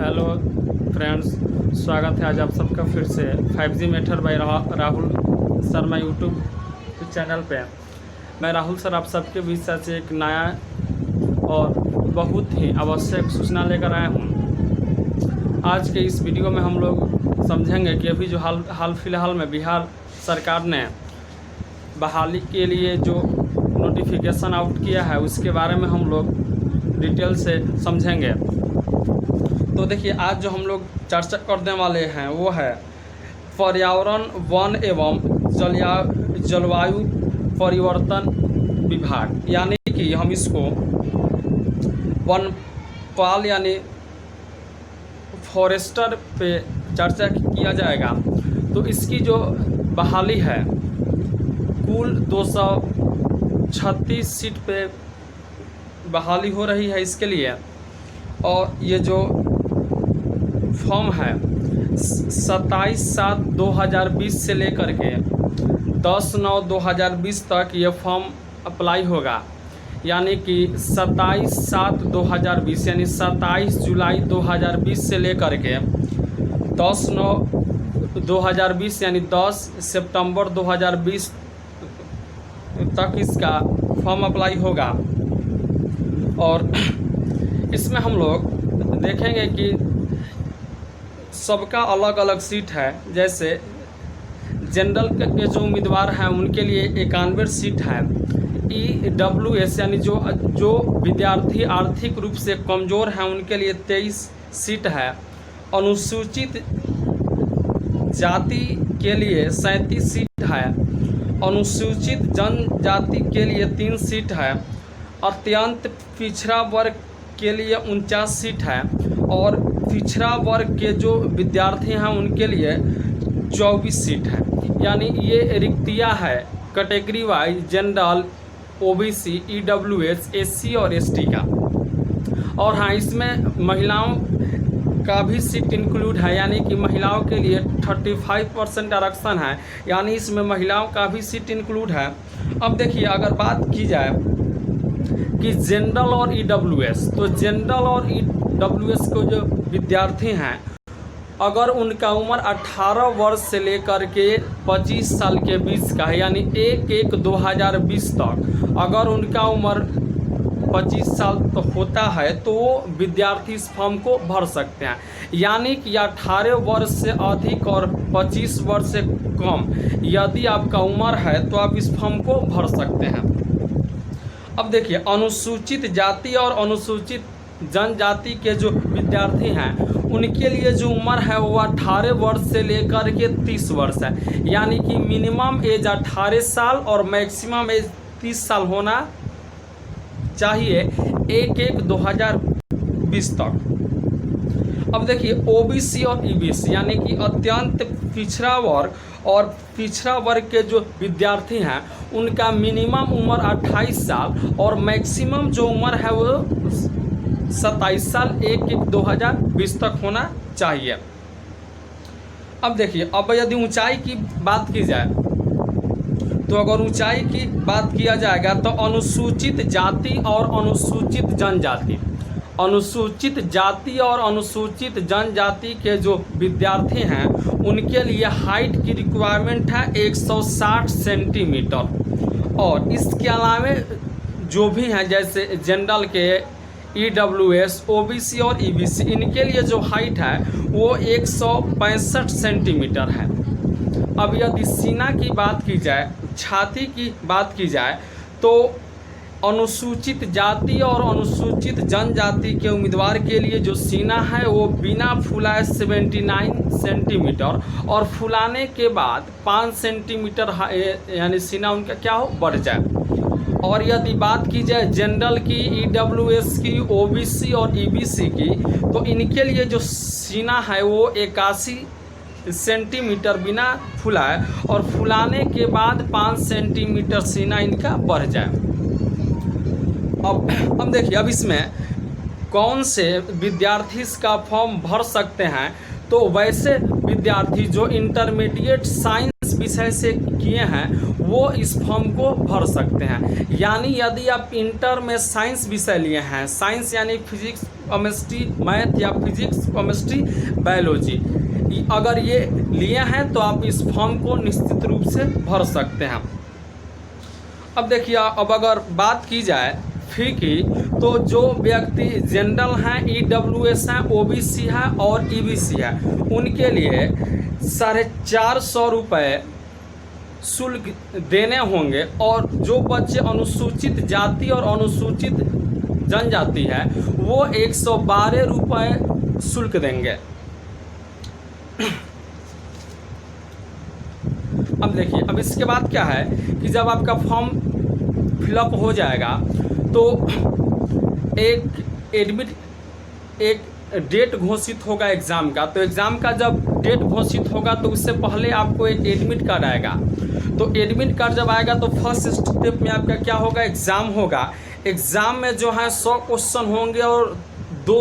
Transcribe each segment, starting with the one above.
Hello friends, स्वागत है आज आप सबका फिर से 5G method by Rahul Sharma YouTube channel पे। मैं राहुल सर आप सबके बीच से एक नया और बहुत ही आवश्यक सूचना लेकर आया हूँ। आज के इस वीडियो में हम लोग समझेंगे कि अभी जो हाल फिलहाल में बिहार सरकार ने बहाली के लिए जो नोटिफिकेशन आउट किया है उसके बारे में हम लोग डिटेल से समझेंगे। तो देखिए, आज जो हम लोग चर्चा करने वाले हैं वो है पर्यावरण, वन एवं जलवायु परिवर्तन विभाग, यानी कि हम इसको वनपाल यानी फॉरेस्टर पे चर्चा किया जाएगा। तो इसकी जो बहाली है कुल 236 सीट पे बहाली हो रही है इसके लिए, और ये जो फॉर्म है 27/7/2020 से लेकर के 10/9/2020 तक ये फॉर्म अप्लाई होगा। यानी कि 27/7/2020 यानी 27 जुलाई 2020 से लेकर के 10/9/2020 यानी 10 सितंबर 2020 तक इसका फॉर्म अप्लाई होगा। और इसमें हम लोग देखेंगे कि सबका अलग अलग सीट है। जैसे जनरल के जो उम्मीदवार हैं उनके लिए 91 सीट है। EWS यानी जो विद्यार्थी आर्थिक रूप से कमज़ोर हैं उनके लिए 23 सीट है। अनुसूचित जाति के लिए 37 सीट है। अनुसूचित जनजाति के लिए 3 सीट है। अत्यंत पिछड़ा वर्ग के लिए 49 सीट है। और पिछड़ा वर्ग के जो विद्यार्थी हैं उनके लिए 24 सीट है। यानी ये रिक्तियाँ है category wise general, OBC, EWS, SC और ST का। और हाँ, इसमें महिलाओं का भी सीट इंक्लूड है, यानी कि महिलाओं के लिए 35% आरक्षण है, यानी इसमें महिलाओं का भी सीट इंक्लूड है। अब देखिए, अगर बात की जाए कि जनरल और EWS, तो जनरल और EWS को जो विद्यार्थी हैं अगर उनका उम्र 18 वर्ष से लेकर के 25 साल के बीच का है, यानी 1/1/2020 तक अगर उनका उम्र 25 साल तो होता है तो वो विद्यार्थी इस फॉर्म को भर सकते हैं। यानी कि 18 वर्ष से अधिक और 25 वर्ष से कम यदि आपका उम्र है तो आप इस फॉर्म को भर सकते हैं। अब देखिए, अनुसूचित जाति और अनुसूचित जनजाति के जो विद्यार्थी हैं उनके लिए जो उम्र है वो 18 वर्ष से लेकर के 30 वर्ष है। यानी कि मिनिमम एज 18 साल और मैक्सिमम एज 30 साल होना चाहिए 1/1/2020 तक। अब देखिए, OBC और EBC यानी कि अत्यंत पिछड़ा वर्ग और पिछड़ा वर्ग के जो विद्यार्थी हैं उनका मिनिमम उम्र 28 साल और मैक्सिमम जो उम्र है वो 27 साल 1/1/2020 तक होना चाहिए। अब देखिए, अब यदि ऊंचाई की बात की जाए तो अगर ऊंचाई की बात किया जाएगा तो अनुसूचित जाति और अनुसूचित जनजाति, अनुसूचित जाति और अनुसूचित जनजाति के जो विद्यार्थी हैं उनके लिए हाइट की रिक्वायरमेंट है 160 सेंटीमीटर। और इसके अलावा जो भी हैं जैसे जनरल के, EWS, OBC और EBC, इनके लिए जो हाइट है वो 165 सेंटीमीटर है। अब यदि सीना की बात की जाए, छाती की बात की जाए, तो अनुसूचित जाति और अनुसूचित जनजाति के उम्मीदवार के लिए जो सीना है वो बिना फुलाए 79 सेंटीमीटर और फुलाने के बाद 5 सेंटीमीटर यानी सीना उनका क्या हो, बढ़ जाए। और यदि बात की जाए जनरल की, EWS की, OBC और EBC की, तो इनके लिए जो सीना है वो 81 सेंटीमीटर बिना फुलाए और फुलाने के बाद 5 सेंटीमीटर सीना इनका बढ़ जाए। अब देखिए, अब इसमें कौन से विद्यार्थी इसका फॉर्म भर सकते हैं। तो वैसे विद्यार्थी जो इंटरमीडिएट साइंस जिस विषय से किए हैं वो इस फॉर्म को भर सकते हैं। यानी यदि आप इंटर में साइंस विषय लिए हैं, साइंस यानी फिजिक्स केमिस्ट्री मैथ या फिजिक्स केमिस्ट्री बायोलॉजी, अगर ये लिए हैं तो आप इस फॉर्म को निश्चित रूप से भर सकते हैं। अब देखिए, अब अगर बात की जाए फी की, तो जो व्यक्ति जनरल हैं, EWS हैं, OBC है और EBC है, उनके लिए 450 रुपये शुल्क देने होंगे। और जो बच्चे अनुसूचित जाति और अनुसूचित जनजाति है वो 112 रुपये शुल्क देंगे। अब देखिए, अब इसके बाद क्या है कि जब आपका फॉर्म फिलअप हो जाएगा तो एक डेट घोषित होगा एग्ज़ाम का। तो एग्ज़ाम का जब डेट घोषित होगा तो उससे पहले आपको एक एडमिट कार्ड आएगा। तो एडमिट कार्ड जब आएगा तो फर्स्ट स्टेप में आपका क्या होगा, एग्ज़ाम होगा। एग्ज़ाम में जो है 100 क्वेश्चन होंगे और दो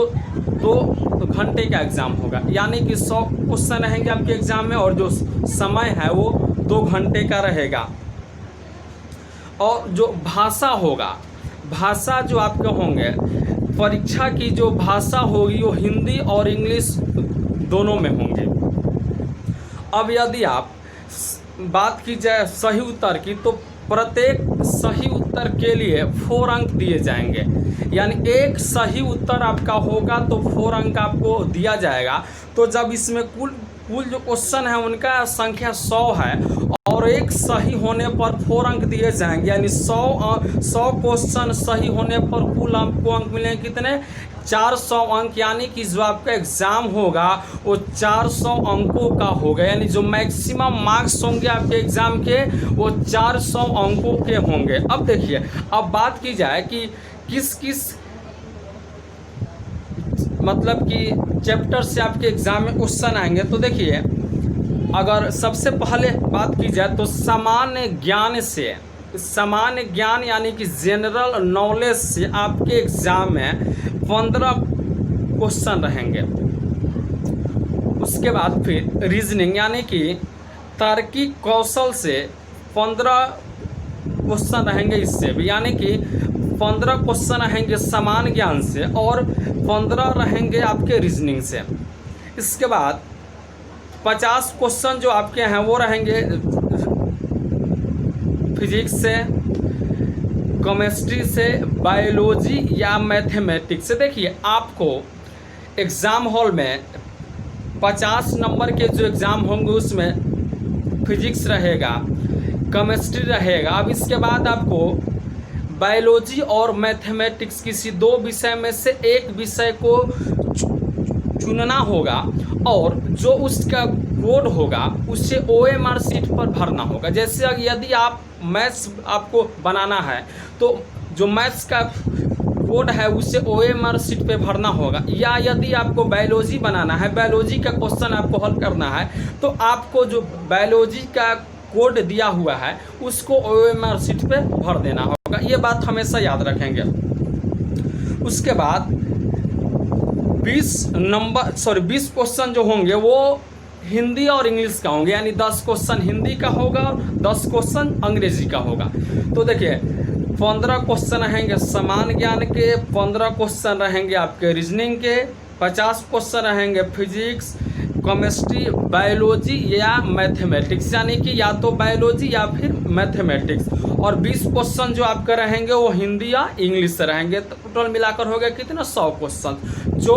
घंटे का एग्ज़ाम होगा। यानी कि 100 क्वेश्चन रहेंगे आपके एग्ज़ाम में और जो समय है वो 2 घंटे का रहेगा। और जो भाषा होगा, भाषा जो आपके होंगे, परीक्षा की जो भाषा होगी वो हिंदी और इंग्लिश दोनों में होंगे। अब यदि आप बात की जाए सही उत्तर की, तो प्रत्येक सही उत्तर के लिए 4 अंक दिए जाएंगे। यानी एक सही उत्तर आपका होगा तो 4 अंक आपको दिया जाएगा। तो जब इसमें कुल जो क्वेश्चन है उनका संख्या 100 है और एक सही होने पर 4 अंक दिए जाएंगे। यानी 100 क्वेश्चन सही होने पर कुल आपको अंक मिलेंगे कितने, 400 अंक। यानी कि जो आपका एग्ज़ाम होगा वो 400 अंकों का होगा। यानी जो मैक्सिमम मार्क्स होंगे आपके एग्ज़ाम के वो 400 अंकों के होंगे। अब देखिए, अब बात की जाए कि किस मतलब कि चैप्टर से आपके एग्ज़ाम में क्वेश्चन आएंगे। तो देखिए, अगर सबसे पहले बात की जाए तो सामान्य ज्ञान से, सामान्य ज्ञान यानी कि जनरल नॉलेज से आपके एग्ज़ाम में 15 क्वेश्चन रहेंगे। उसके बाद फिर रीजनिंग यानी कि तार्किक कौशल से 15 क्वेश्चन रहेंगे इससे भी। यानी कि 15 क्वेश्चन रहेंगे सामान्य ज्ञान से और 15 रहेंगे आपके रीजनिंग से। इसके बाद 50 क्वेश्चन जो आपके हैं वो रहेंगे फिजिक्स से, केमिस्ट्री से, बायोलॉजी या मैथमेटिक्स से। देखिए, आपको एग्ज़ाम हॉल में 50 नंबर के जो एग्ज़ाम होंगे उसमें फिजिक्स रहेगा, केमिस्ट्री रहेगा। अब इसके बाद आपको बायोलॉजी और मैथमेटिक्स किसी 2 विषय में से एक विषय को चुनना होगा और जो उसका कोड होगा उसे OMR शीट पर भरना होगा। जैसे यदि आप मैथ्स आपको बनाना है तो जो मैथ्स का कोड है उसे OMR शीट पे भरना होगा। या यदि आपको बायोलॉजी बनाना है, बायोलॉजी का क्वेश्चन आपको हल करना है, तो आपको जो बायोलॉजी का कोड दिया हुआ है उसको OMR शीट पे भर देना होगा। ये बात हमेशा याद रखेंगे। उसके बाद 20 क्वेश्चन जो होंगे वो हिंदी और इंग्लिश का होंगे। यानी 10 क्वेश्चन हिंदी का होगा और 10 क्वेश्चन अंग्रेजी का होगा। तो देखिए, 15 क्वेश्चन रहेंगे सामान्य ज्ञान के, 15 क्वेश्चन रहेंगे आपके रीजनिंग के, 50 क्वेश्चन रहेंगे फिजिक्स, केमिस्ट्री, बायोलॉजी या मैथमेटिक्स। यानी कि या तो बायोलॉजी या फिर मैथमेटिक्स। और 20 क्वेश्चन जो आपके रहेंगे वो हिंदी या इंग्लिश से रहेंगे। तो टोटल मिलाकर हो गया कितना, 100 क्वेश्चन जो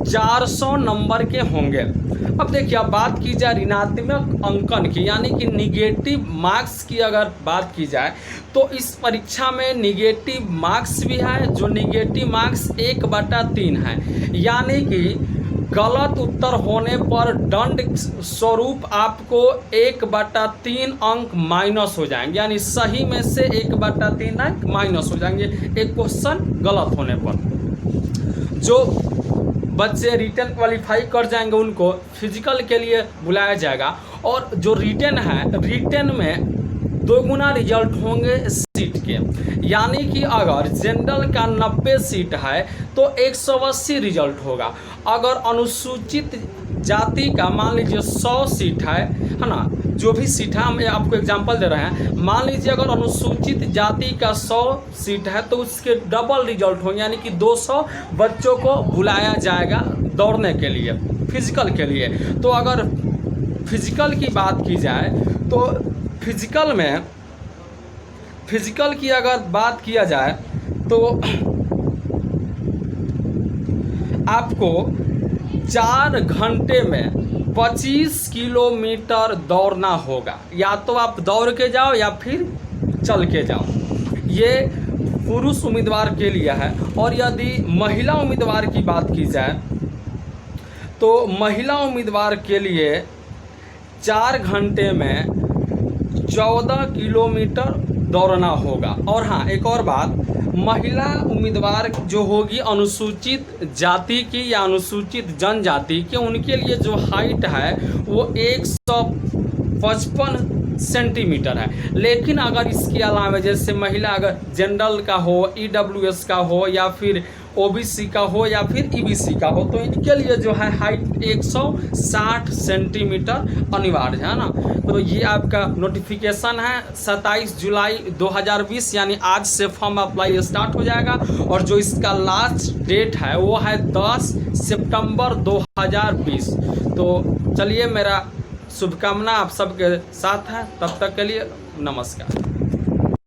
400 नंबर के होंगे। अब देखिए, अब बात की जाए ऋणात्मक अंकन की, यानी कि निगेटिव मार्क्स की अगर बात की जाए तो इस परीक्षा में निगेटिव मार्क्स भी है। जो निगेटिव मार्क्स 1/3 है। यानी कि गलत उत्तर होने पर दंड स्वरूप आपको 1/3 अंक माइनस हो जाएंगे। यानी सही में से 1/3 अंक माइनस हो जाएंगे एक क्वेश्चन गलत होने पर। जो बच्चे रिटन क्वालिफाई कर जाएंगे उनको फिजिकल के लिए बुलाया जाएगा। और जो रिटन है, रिटन में 2 गुना रिजल्ट होंगे सीट के। यानी कि अगर जनरल का 90 सीट है तो 180 रिजल्ट होगा। अगर अनुसूचित जाति का मान लीजिए 100 सीट है ना, जो भी सीट है, हम आपको एग्जांपल दे रहे हैं, मान लीजिए अगर अनुसूचित जाति का 100 सीट है तो उसके डबल रिजल्ट होंगे, यानी कि 200 बच्चों को बुलाया जाएगा दौड़ने के लिए, फिजिकल के लिए। तो अगर फिजिकल की बात की जाए तो फिजिकल की अगर बात किया जाए तो आपको 4 घंटे में 25 किलोमीटर दौड़ना होगा। या तो आप दौड़ के जाओ या फिर चल के जाओ। ये पुरुष उम्मीदवार के लिए है। और यदि महिला उम्मीदवार की बात की जाए तो महिला उम्मीदवार के लिए 4 घंटे में 14 किलोमीटर दौड़ना होगा। और हाँ, एक और बात, महिला उम्मीदवार जो होगी अनुसूचित जाति की या अनुसूचित जनजाति की, उनके लिए जो हाइट है वो 155 सेंटीमीटर है। लेकिन अगर इसके अलावा जैसे महिला अगर जनरल का हो, EWS का हो या फिर OBC का हो या फिर EBC का हो, तो इनके लिए जो है हाइट 160 सेंटीमीटर अनिवार्य है ना। तो ये आपका नोटिफिकेशन है 27 जुलाई 2020, यानी आज से फॉर्म अप्लाई स्टार्ट हो जाएगा। और जो इसका लास्ट डेट है वो है 10 सितंबर 2020। तो चलिए, मेरा शुभकामना आप सबके साथ है। तब तक के लिए नमस्कार।